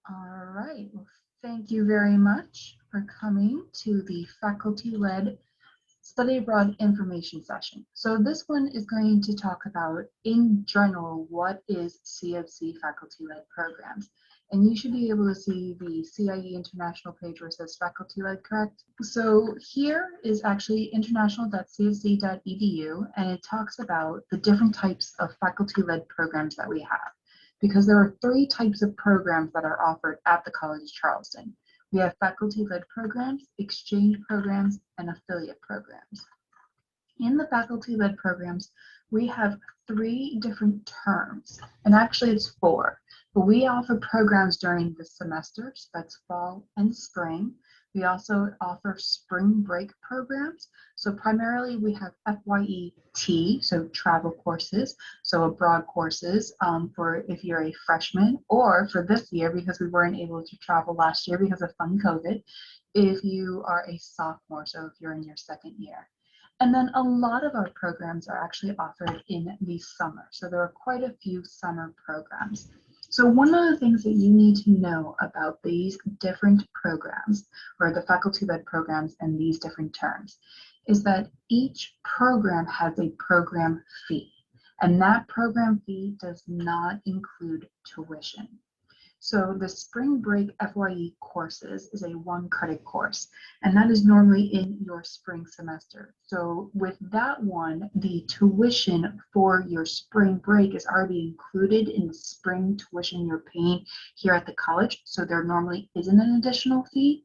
All right. Well, thank you very much for coming to the faculty-led study abroad information session. So this one is going to talk about, in general, what is CFC faculty-led programs. And you should be able to see the CIE International page where it says faculty-led, correct? So here is actually international.cfc.edu, and it talks about the different types of faculty-led programs that we have, because there are three types of programs that are offered at the College of Charleston. We have faculty-led programs, exchange programs, and affiliate programs. In the faculty-led programs, we have three different terms, and actually it's four, but we offer programs during the semester, so that's fall and spring. We also offer spring break programs. So primarily we have FYET, so travel courses, so abroad courses for if you're a freshman, or for this year, because we weren't able to travel last year because of fun COVID, if you are a sophomore, so if you're in your second year. And then a lot of our programs are actually offered in the summer. So there are quite a few summer programs. So one of the things that you need to know about these different programs, or the faculty-led programs and these different terms, is that each program has a program fee. And that program fee does not include tuition. So the spring break FYE courses is a 1 credit course, and that is normally in your spring semester. So with that one, the tuition for your spring break is already included in the spring tuition you're paying here at the college. So there normally isn't an additional fee.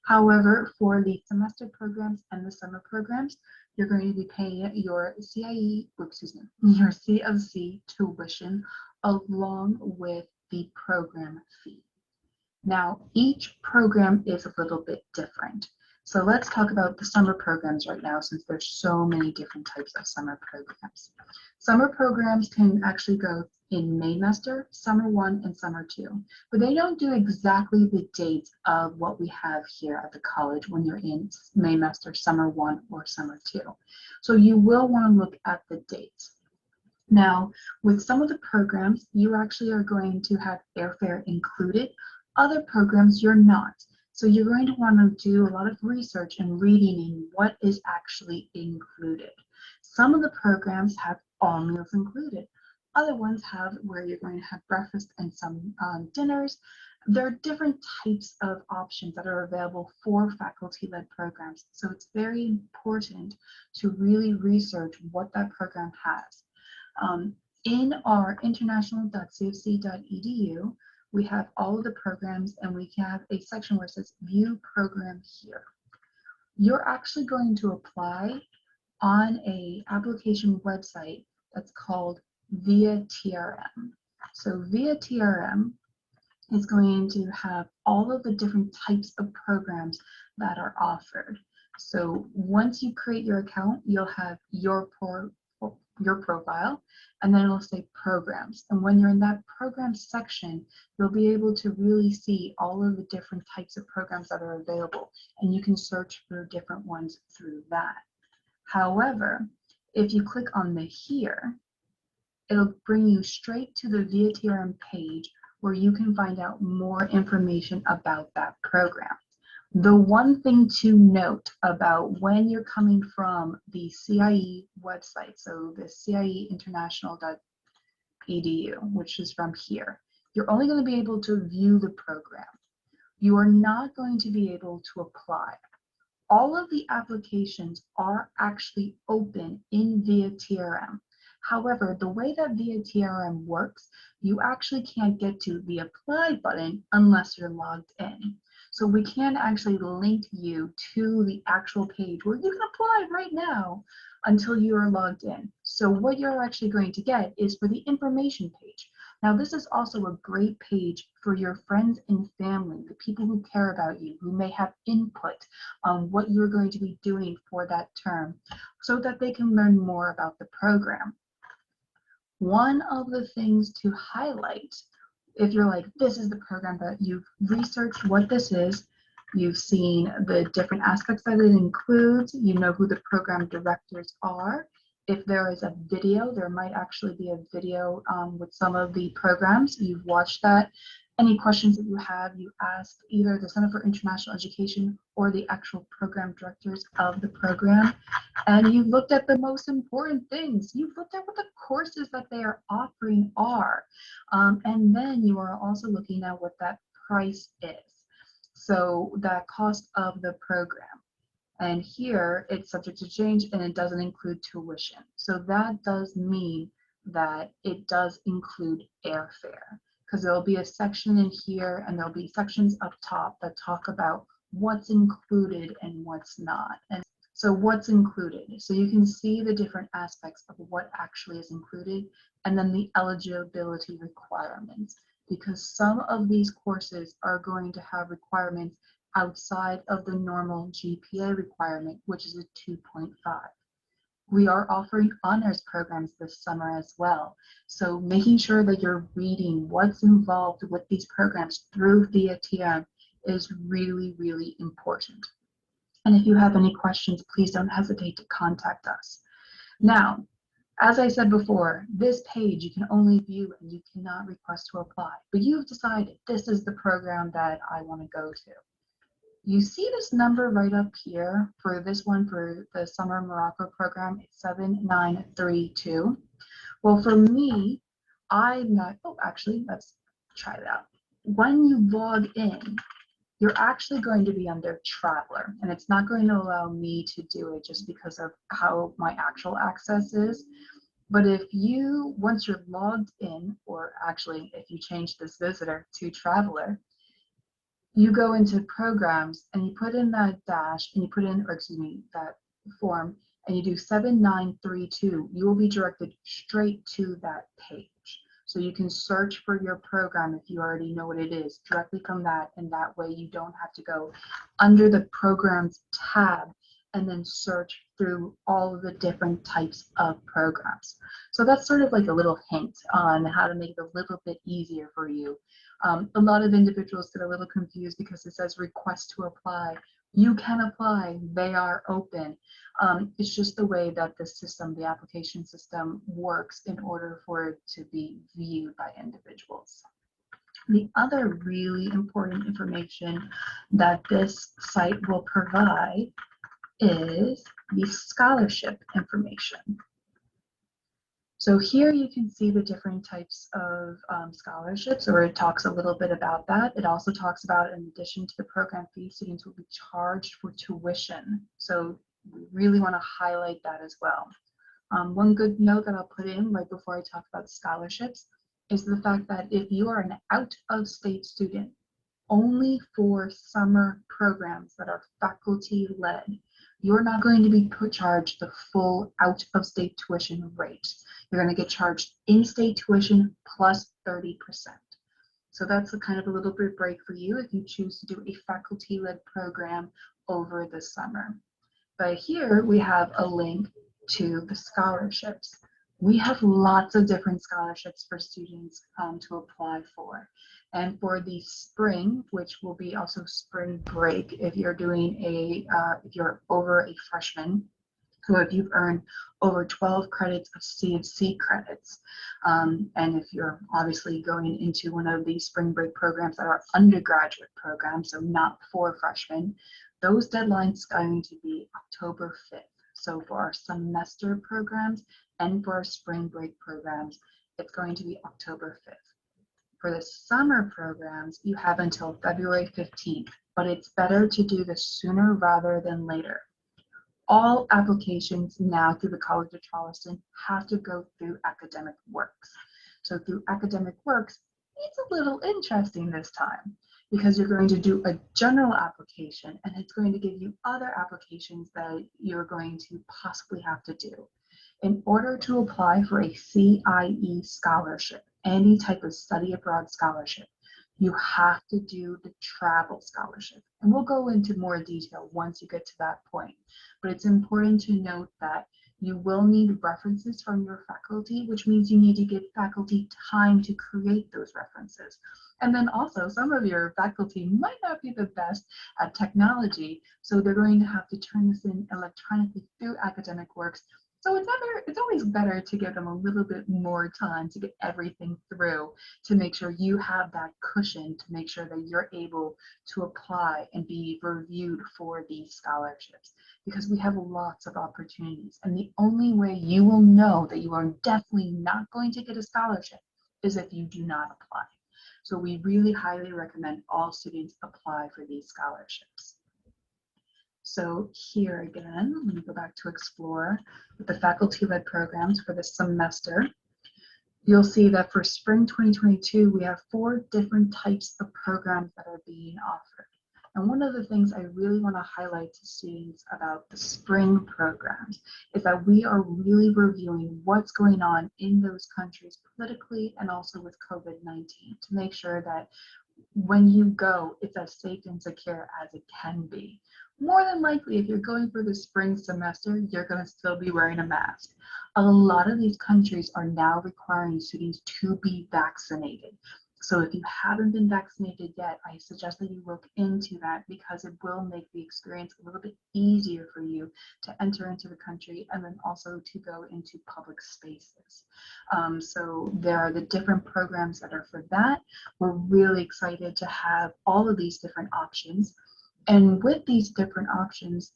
However, for the semester programs and the summer programs, you're going to be paying your your CFC tuition along with the program fee. Now, each program is a little bit different. So let's talk about the summer programs right now, since there's so many different types of summer programs. Summer programs can actually go in Maymester, Summer 1, and Summer 2, but they don't do exactly the dates of what we have here at the college when you're in Maymester, Summer 1, or Summer 2. So you will want to look at the dates. Now, with some of the programs, you actually are going to have airfare included. Other programs, you're not. So you're going to want to do a lot of research and reading in what is actually included. Some of the programs have all meals included. Other ones have where you're going to have breakfast and some dinners. There are different types of options that are available for faculty-led programs. So it's very important to really research what that program has. In our international.cfc.edu, we have all of the programs, and we have a section where it says view program here. You're actually going to apply on a application website that's called Via TRM. So Via TRM is going to have all of the different types of programs that are offered. So once you create your account, you'll have your profile, and then it'll say programs. And when you're in that program section, you'll be able to really see all of the different types of programs that are available, and you can search for different ones through that. However, if you click on the here, it'll bring you straight to the Via TRM page where you can find out more information about that program. The one thing to note about when you're coming from the CIE website, so the CIEinternational.edu, which is from here, you're only going to be able to view the program. You are not going to be able to apply. All of the applications are actually open in Via TRM. However, the way that Via TRM works, you actually can't get to the apply button unless you're logged in. So we can actually link you to the actual page where you can apply right now until you are logged in. So what you're actually going to get is for the information page. Now, this is also a great page for your friends and family, the people who care about you, who may have input on what you're going to be doing for that term, so that they can learn more about the program. One of the things to highlight, if you're like, this is the program that you've researched what this is, you've seen the different aspects that it includes, you know who the program directors are. If there is a video, there might actually be a video with some of the programs. You've watched that. Any questions that you have, you ask either the Center for International Education or the actual program directors of the program. And you looked at the most important things. You've looked at what the courses that they are offering are. And then you are also looking at what that price is. So that cost of the program. And here it's subject to change and it doesn't include tuition. So that does mean that it does include airfare, because there'll be a section in here and there'll be sections up top that talk about what's included and what's not. And so what's included? So you can see the different aspects of what actually is included and then the eligibility requirements, because some of these courses are going to have requirements outside of the normal GPA requirement, which is a 2.5. We are offering honors programs this summer as well. So making sure that you're reading what's involved with these programs through VIA-TM is really, really important. And if you have any questions, please don't hesitate to contact us. Now, as I said before, this page you can only view and you cannot request to apply, but you've decided this is the program that I want to go to. You see this number right up here for this one, for the Summer Morocco program, it's 7932. Well, for me, I'm not, oh, actually, let's try that. When you log in, you're actually going to be under Traveler, and it's not going to allow me to do it just because of how my actual access is. But if you, once you're logged in, or actually if you change this visitor to Traveler, you go into programs and you put in that dash and you put in, or excuse me, that form, and you do 7932, you will be directed straight to that page. So you can search for your program if you already know what it is directly from that, and that way you don't have to go under the programs tab and then search through all of the different types of programs. So that's sort of like a little hint on how to make it a little bit easier for you. A lot of individuals get a little confused because it says request to apply. You can apply, they are open. It's just the way that the system, the application system works in order for it to be viewed by individuals. The other really important information that this site will provide is the scholarship information. So here you can see the different types of scholarships, or it talks a little bit about that. It also talks about, in addition to the program fee, students will be charged for tuition. So we really want to highlight that as well. One good note that I'll put in right before I talk about scholarships is the fact that if you are an out-of-state student, only for summer programs that are faculty-led, you're not going to be charged the full out-of-state tuition rate. You're going to get charged in-state tuition plus 30%. So that's a kind of a little bit break for you if you choose to do a faculty-led program over the summer. But here we have a link to the scholarships. We have lots of different scholarships for students to apply for. And for the spring, which will be also spring break, if you're doing if you're over a freshman, so if you've earned over 12 credits of C&C credits, and if you're obviously going into one of these spring break programs that are undergraduate programs, so not for freshmen, those deadlines are going to be October 5th. So for our semester programs and for our spring break programs, it's going to be October 5th. For the summer programs, you have until February 15th, but it's better to do this sooner rather than later. All applications now through the College of Charleston have to go through Academic Works. So through Academic Works, it's a little interesting this time because you're going to do a general application and it's going to give you other applications that you're going to possibly have to do. In order to apply for a CIE scholarship, any type of study abroad scholarship, you have to do the travel scholarship. And we'll go into more detail once you get to that point. But it's important to note that you will need references from your faculty, which means you need to give faculty time to create those references. And then also, some of your faculty might not be the best at technology, so they're going to have to turn this in electronically through Academic Works. So it's always better to give them a little bit more time to get everything through, to make sure you have that cushion, to make sure that you're able to apply and be reviewed for these scholarships, because we have lots of opportunities. And the only way you will know that you are definitely not going to get a scholarship is if you do not apply. So we really highly recommend all students apply for these scholarships. So here again, let me go back to Explore with the faculty-led programs for this semester. You'll see that for spring 2022, we have 4 different types of programs that are being offered. And one of the things I really want to highlight to students about the spring programs is that we are really reviewing what's going on in those countries politically and also with COVID-19 to make sure that when you go, it's as safe and secure as it can be. More than likely, if you're going for the spring semester, you're going to still be wearing a mask. A lot of these countries are now requiring students to be vaccinated. So if you haven't been vaccinated yet, I suggest that you look into that, because it will make the experience a little bit easier for you to enter into the country and then also to go into public spaces. So there are the different programs that are for that. We're really excited to have all of these different options. And with these different options,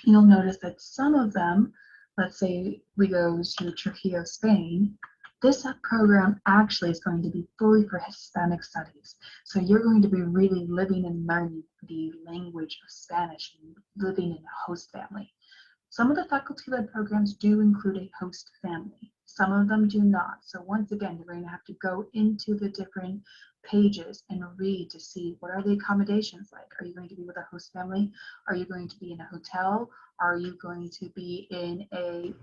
you'll notice that some of them, let's say we go to Trujillo, Spain, this program actually is going to be fully for Hispanic studies. So you're going to be really living and learning the language of Spanish and living in a host family. Some of the faculty-led programs do include a host family. Some of them do not. So once again, you're going to have to go into the different pages and read to see what are the accommodations like. Are you going to be with a host family? Are you going to be in a hotel? Are you going to be in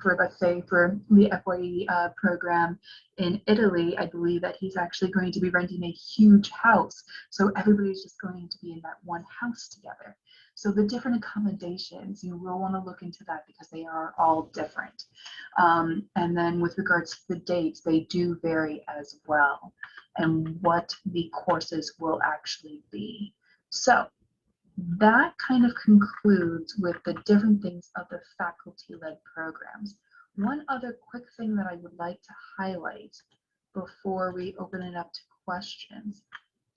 let's say for the FYE program in Italy, I believe that he's actually going to be renting a huge house. So everybody's just going to be in that one house together. So the different accommodations, you will want to look into that because they are all different. And then with regards to the dates, they do vary as well, and what the courses will actually be. So that kind of concludes with the different things of the faculty-led programs. One other quick thing that I would like to highlight before we open it up to questions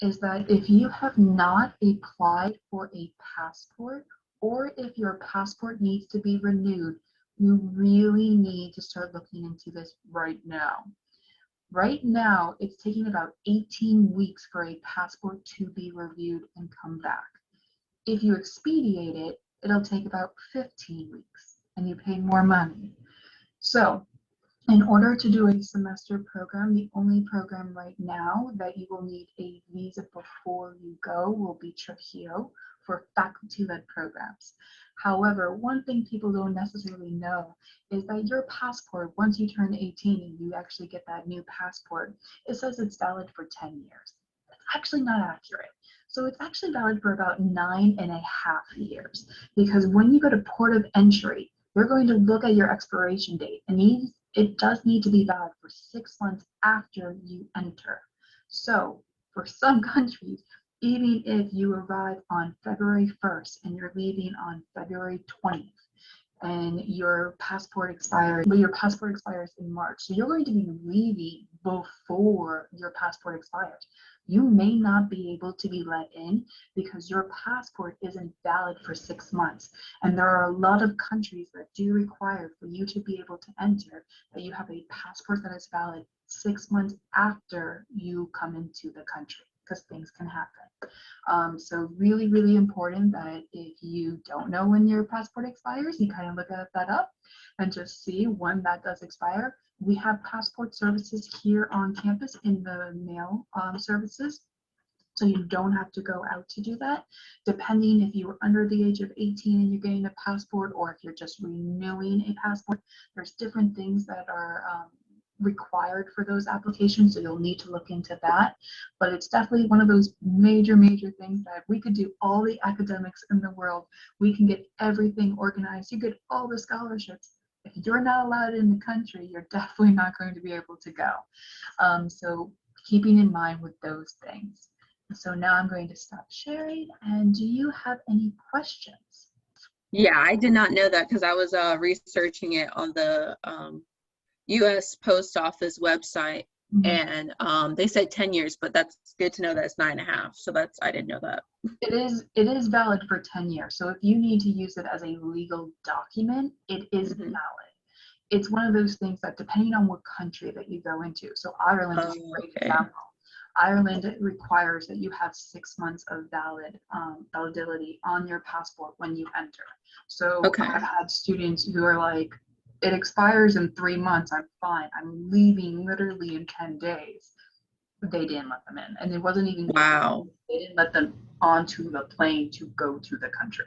is that if you have not applied for a passport, or if your passport needs to be renewed, you really need to start looking into this right now. Right now, it's taking about 18 weeks for a passport to be reviewed and come back. If you expedite it, it'll take about 15 weeks and you pay more money. So in order to do a semester program, the only program right now that you will need a visa before you go will be Trujillo for faculty-led programs. However, one thing people don't necessarily know is that your passport, once you turn 18 and you actually get that new passport, it says it's valid for 10 years. That's actually not accurate. So it's actually valid for about 9.5 years, because when you go to port of entry, you're going to look at your expiration date, and it does need to be valid for 6 months after you enter. So for some countries, even if you arrive on February 1st and you're leaving on February 20th, and your passport expires, but your passport expires in March, so you're going to be leaving before your passport expires. You may not be able to be let in because your passport isn't valid for 6 months. And there are a lot of countries that do require for you to be able to enter that you have a passport that is valid 6 months after you come into the country, because things can happen. So really, really important that if you don't know when your passport expires, you kind of look at that up and just see when that does expire. We have passport services here on campus in the mail services, so you don't have to go out to do that. Depending if you were under the age of 18 and you're getting a passport, or if you're just renewing a passport, there's different things that are required for those applications, so you'll need to look into that. But it's definitely one of those major things that we could do all the academics in the world. We can get everything organized. You get all the scholarships. If you're not allowed in the country, you're definitely not going to be able to go. So keeping in mind with those things. So now I'm going to stop sharing. And do you have any questions? Yeah, I did not know that because I was researching it on the U.S. Post Office website, Mhm. and they said 10 years, but that's good to know that it's 9.5. So that's I didn't know that. It is valid for 10 years. So if you need to use it as a legal document, it is Hmm. valid. It's one of those things that depending on what country that you go into. So Ireland is a Oh, great okay. example. Ireland requires that you have 6 months of validity on your passport when you enter. So Okay. I've had students who are like, it expires in 3 months. I'm fine. I'm leaving literally in 10 days. They didn't let them in, and it wasn't even Wow. they didn't let them onto the plane to go to the country.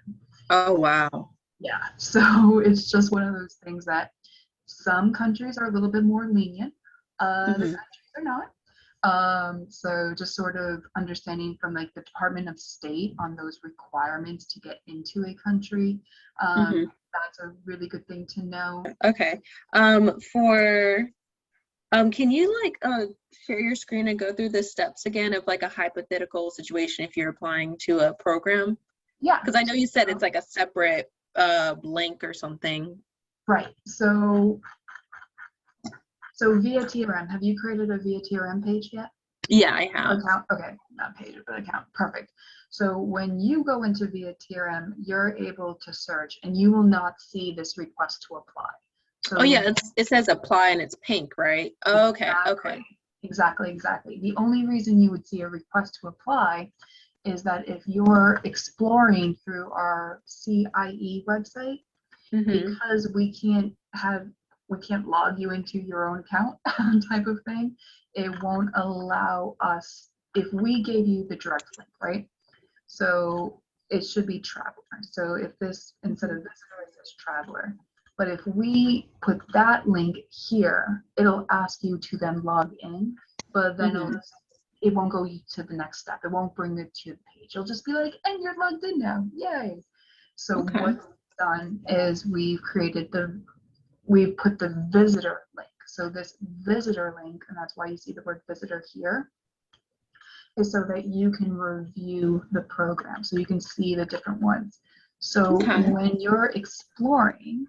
Oh, wow. Yeah, so it's just one of those things that some countries are a little bit more lenient, other Hmm. countries are not. So just sort of understanding from like the Department of State on those requirements to get into a country. Hmm. That's a really good thing to know. Okay. For can you like share your screen and go through the steps again of like a hypothetical situation if you're applying to a program? Yeah. Because I know you said it's So, like a separate link or something. right. So via TRM, have you created a via TRM page yet? Yeah, I have. Account, okay, not page, but account, perfect. So when you go into via TRM, you're able to search and you will not see this request to apply. Oh So yeah, it says apply and it's pink, right? Oh, okay, okay. exactly. The only reason you would see a request to apply is that if you're exploring through our CIE website, Mm-hmm. because we can't log you into your own account type of thing, it won't allow us if we gave you the direct link, right? So it should be traveler. So if this instead Mm-hmm. of visitor it says traveler. But if we put that link here, it'll ask you to then log in, but then Mm-hmm. it won't go to the next step. It won't bring it to the page. It'll just be like, and you're logged in now. Yay. So Okay. what's done is we put the visitor link. So this visitor link, and that's why you see the word visitor here, is so that you can review the program. So you can see the different ones. So Okay. when you're exploring,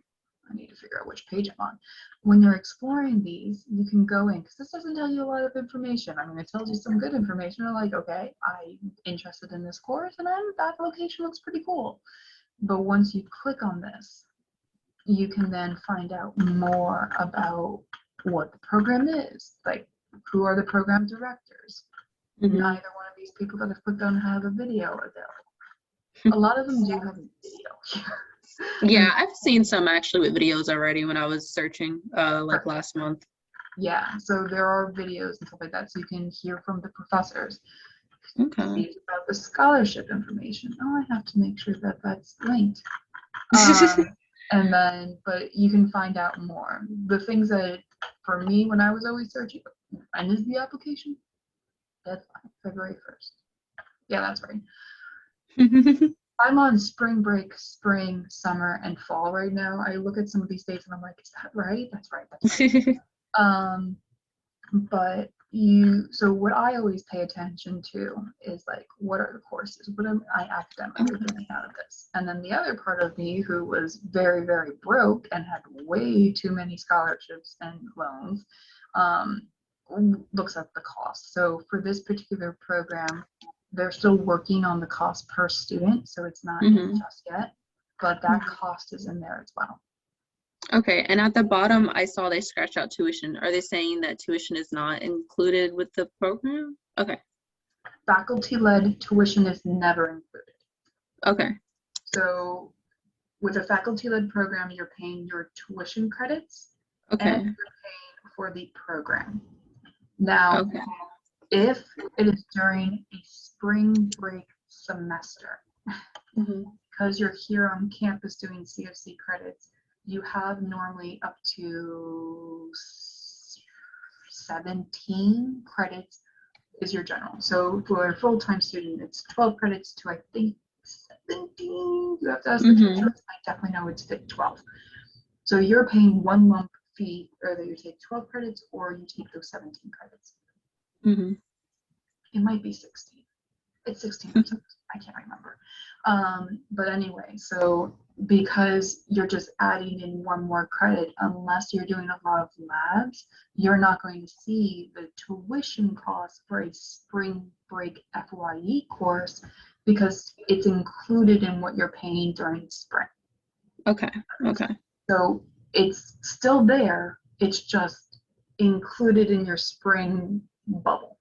I need to figure out which page I'm on. When you're exploring these, you can go in because this doesn't tell you a lot of information. I mean, it tells you some good information. You're like, okay, I'm interested in this course, and then that location looks pretty cool. But once you click on this, you can then find out more about what the program is, like who are the program directors. Neither Mm-hmm. one of these people that have clicked on have a video available. A lot of them do have a video here. Yeah, And I've seen some actually with videos already when I was searching like perfect. last month. Yeah, so there are videos and stuff like that, so you can hear from the professors, Okay. see about the scholarship information. Oh, I have to make sure that that's linked. Um, and then, but you can find out more. The things that, for me, when I was always searching, when is the application? Deadline, February 1st. Yeah, that's right. I'm on spring break, spring, summer, and fall right now. I look at some of these dates and I'm like, is that right? That's right. That's right. Um, but so what I always pay attention to is like, what are the courses? What am I academically getting out of this? And then the other part of me who was very, very broke and had way too many scholarships and loans, um, looks at the cost. So for this particular program, they're still working on the cost per student, so it's not in Hmm. just yet, but that cost is in there as well. Okay, and at the bottom, I saw they scratched out tuition. Are they saying that tuition is not included with the program? Okay, Faculty-led tuition is never included. okay, So with a faculty-led program, you're paying your tuition credits and okay, you're paying for the program. Now, okay. if it is during a spring break semester, Hmm. because you're here on campus doing CFC credits, you have normally up to 17 credits is your general. So for a full-time student, it's 12 credits to I think 17. You have to ask the teacher. Hmm. I definitely know it's 12. So you're paying one lump fee, whether you take 12 credits or you take those 17 credits. Hmm. It might be 16. It's 16%. I can't remember. But anyway, so because you're just adding in one more credit, unless you're doing a lot of labs, you're not going to see the tuition cost for a spring break FYE course because it's included in what you're paying during spring. Okay. Okay. So it's still there. It's just included in your spring bubble.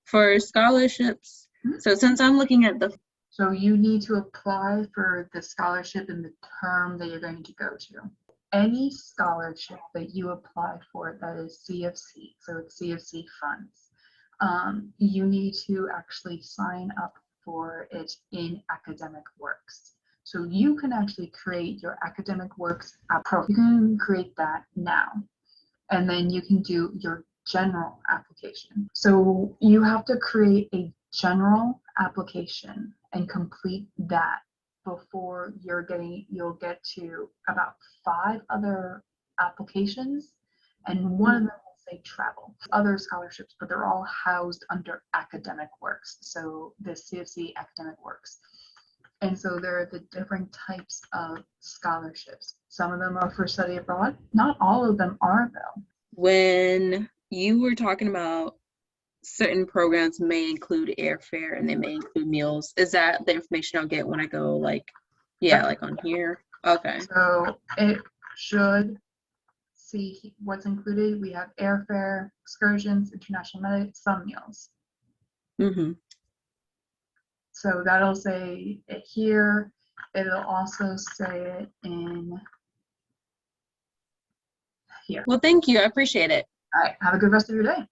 For scholarships, so since I'm looking at the So you need to apply for the scholarship in the term that you're going to go to. Any scholarship that you apply for that is CFC, so it's CFC funds, you need to actually sign up for it in Academic Works. So you can actually create your Academic Works app. You can create that now, and then you can do your general application. So you have to create a general application and complete that before you'll get to about 5 other applications, and one of them will say travel. Other scholarships, but they're all housed under Academic Works. So the CFC Academic Works. And so there are the different types of scholarships. Some of them are for study abroad. Not all of them are, though. when you were talking about certain programs may include airfare and they may include meals, is that the information I'll get when I go like on here? Okay. So it should see what's included. We have airfare, excursions, international medic, some meals. Mm-hmm. So that'll say it here. It'll also say it in here. Well, thank you. I appreciate it. All right. Have a good rest of your day.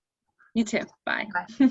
You too. Bye. Bye.